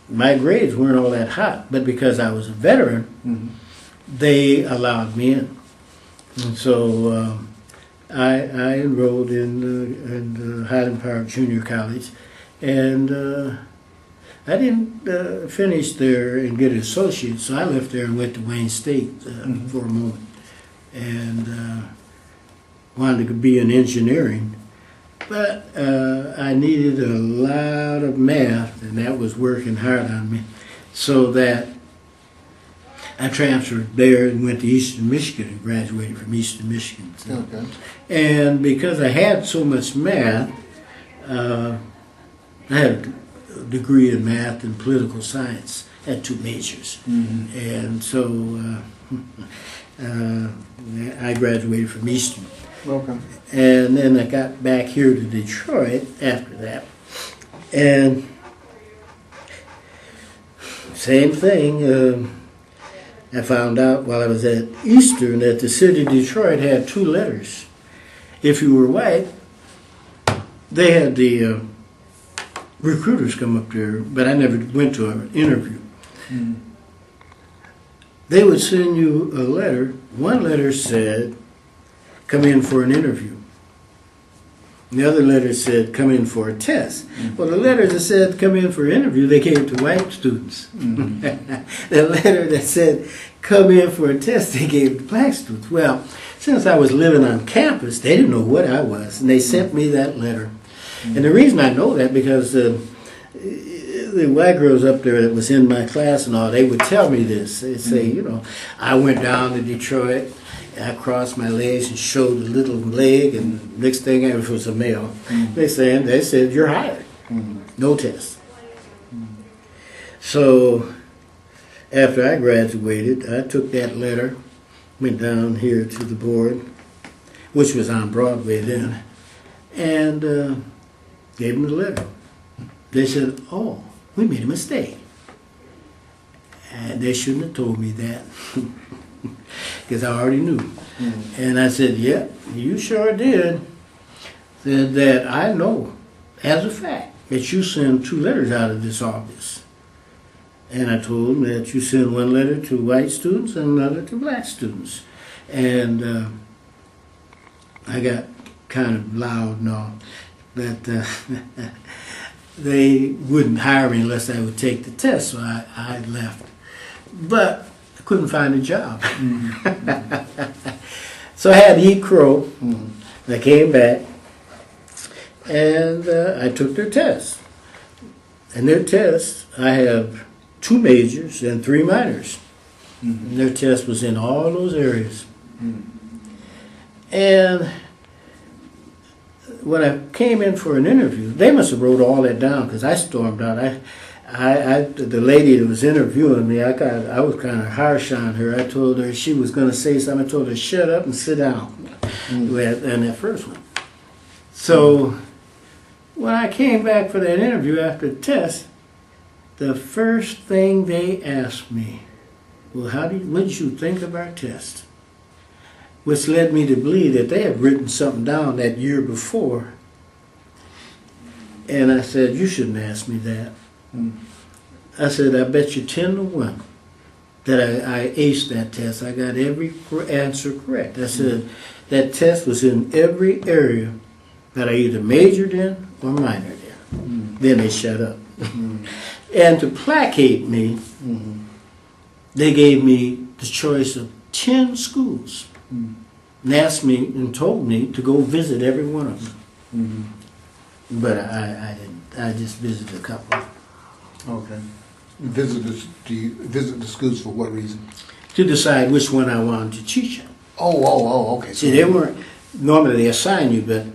my grades weren't all that hot, but because I was a veteran, they allowed me in. And so I enrolled in Highland Park Junior College, and I didn't finish there and get an associate, so I left there and went to Wayne State for a moment, and wanted to be in engineering. But I needed a lot of math, and that was working hard on me, so that I transferred there and went to Eastern Michigan and graduated from Eastern Michigan. So. Okay. And because I had so much math, I had a degree in math and political science, had 2 majors. And so I graduated from Eastern. Okay. And then I got back here to Detroit after that. And same thing, I found out while I was at Eastern that the city of Detroit had 2 letters. If you were white, they had the recruiters come up there, but I never went to an interview. They would send you a letter. One letter said, come in for an interview. The other letter said, come in for a test. Well, the letter that said, come in for an interview, they gave to white students. The letter that said, come in for a test, they gave to black students. Well, since I was living on campus, they didn't know what I was, and they sent me that letter. And the reason I know that, because the white girls up there that was in my class and all, they would tell me this. They'd say, you know, I went down to Detroit, I crossed my legs and showed a little leg, and next thing I was a male. They said, you're hired. No test. So after I graduated, I took that letter, went down here to the board, which was on Broadway then, and gave them the letter. They said, oh, we made a mistake. And they shouldn't have told me that. Because I already knew. And I said, yeah, you sure did. Said that I know, as a fact, that you send 2 letters out of this office. And I told them that you send 1 letter to white students and another to black students. And I got kind of loud and all, that they wouldn't hire me unless I would take the test, so I left. But couldn't find a job. So I had to eat crow. I came back, and I took their test. And their test, I have 2 majors and 3 minors. And their test was in all those areas. And when I came in for an interview, they must have wrote all that down, because I stormed out. The lady that was interviewing me, I was kind of harsh on her. I told her she was going to say something. I told her, shut up and sit down. And that first one. So when I came back for that interview after the test, the first thing they asked me, well, what did you think of our test? Which led me to believe that they had written something down that year before. And I said, you shouldn't ask me that. I said, I bet you 10 to 1 that I aced that test. I got every answer correct. I said, that test was in every area that I either majored in or minored in. Then they shut up. And to placate me, they gave me the choice of 10 schools. And asked me and told me to go visit every one of them. But I didn't. I just visited a couple. Okay. Do you visit the schools for what reason? To decide which one I wanted to teach them. Okay. See, they weren't, normally they assign you, but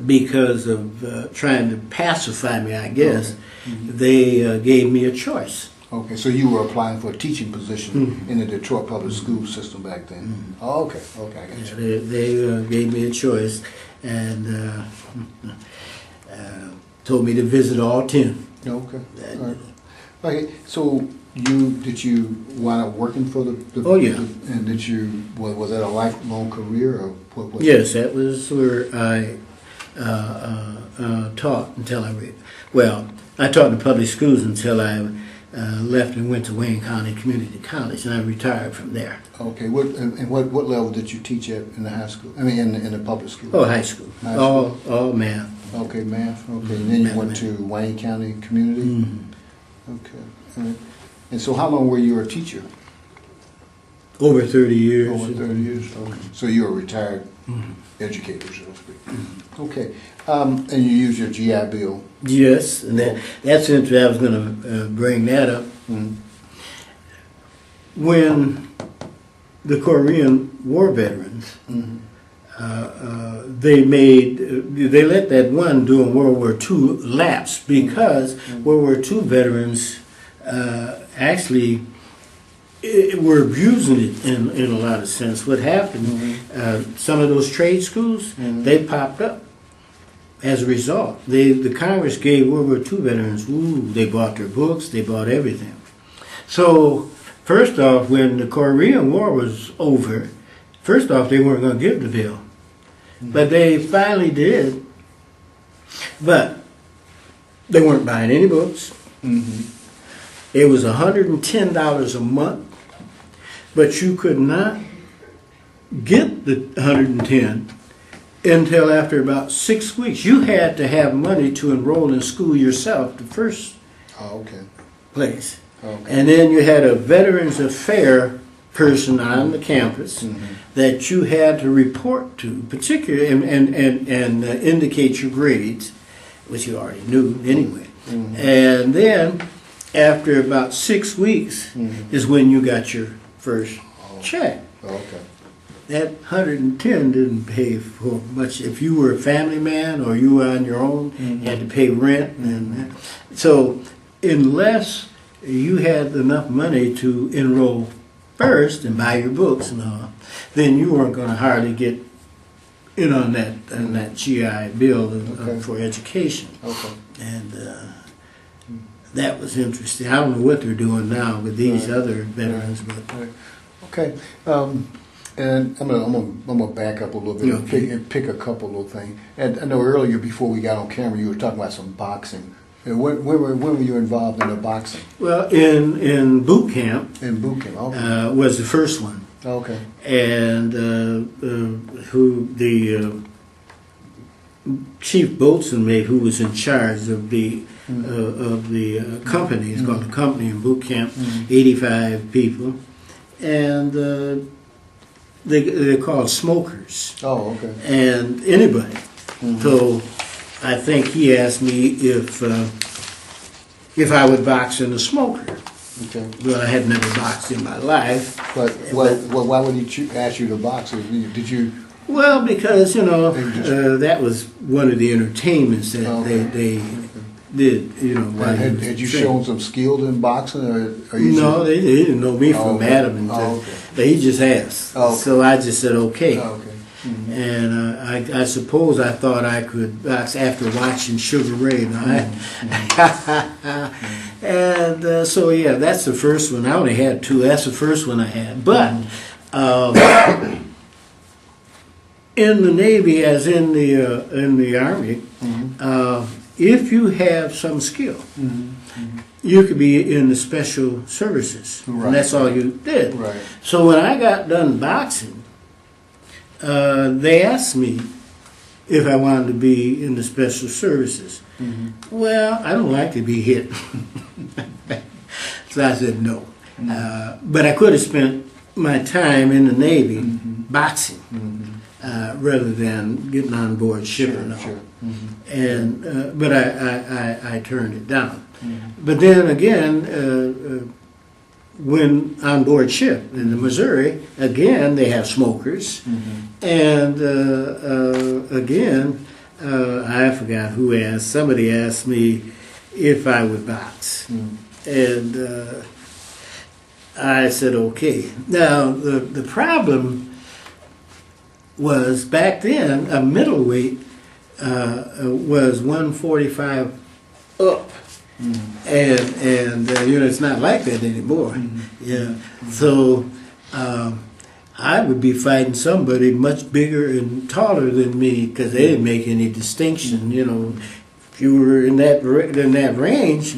because of trying to pacify me, I guess, they gave me a choice. Okay, so you were applying for a teaching position in the Detroit public school system back then. Okay, I got you. They gave me a choice and told me to visit all 10. Okay, all right. Okay, so did you wind up working for the oh yeah. And was that a lifelong career or what was Yes, that was where I taught until I well, I taught in public schools until I left and went to Wayne County Community College, and I retired from there. Okay. What level did you teach at in the high school? I mean, in the public school. Oh, high school. High school? All math. Okay, math. Okay, and then you went to Wayne County Community. Okay. All right. And so, how long were you a teacher? Over 30 years. Over 30 years. Okay. So you're a retired educator, so to speak. Okay. And you use your GI Bill. Yes, and that's interesting. I was going to bring that up. When the Korean War veterans, they let that one during World War II lapse because World War II veterans actually were abusing it in a lot of sense. What happened, some of those trade schools, they popped up. As a result, the Congress gave World War II veterans, they bought their books, they bought everything. So, first off, when the Korean War was over, first off, they weren't going to give the bill. But they finally did. But they weren't buying any books. It was $110 a month, but you could not get the $110 until after about 6 weeks. You had to have money to enroll in school yourself, the first place. Okay. And then you had a Veterans Affairs person on the campus that you had to report to, particularly, and indicate your grades, which you already knew anyway. And then, after about 6 weeks, is when you got your first check. Okay. That 110 didn't pay for much. If you were a family man or you were on your own, you had to pay rent. And so unless you had enough money to enroll first and buy your books and all, then you weren't going to hardly get in on that GI Bill for education. Okay. And that was interesting. I don't know what they're doing now with these other veterans, but okay. And I'm gonna back up a little bit and pick a couple little things. And I know earlier before we got on camera, you were talking about some boxing. And when were you involved in the boxing? Well, in boot camp. In boot camp, okay. Was the first one. Okay. And who the chief boatswain who was in charge of the company. It's called the company in boot camp. 85 people, and they're called smokers. Oh, okay. And anybody. So I think he asked me if I would box in a smoker. Okay. Well, I had never boxed in my life. But why would he ask you to box? Did you? Well, because that was one of the entertainments that they did. Had you shown some skill in boxing, or no? They didn't know me from Adam. He just asked. So I just said okay. Okay. And I suppose I thought I could box after watching Sugar Ray. And so yeah, that's the first one. I only had two. That's the first one I had. But in the Navy, as in the Army, if you have some skill, you could be in the special services, and that's all you did. Right. So when I got done boxing, they asked me if I wanted to be in the special services. Well, I don't like to be hit. So I said no. But I could have spent my time in the Navy boxing rather than getting on board ship and all. Sure. And but I turned it down. But then again, when on board ship in the Missouri, again they have smokers, and again I forgot who asked. Somebody asked me if I would box, and I said okay. Now the problem was back then a middleweight was 145 up. And it's not like that anymore. Yeah. So I would be fighting somebody much bigger and taller than me because they didn't make any distinction. if you were in that range,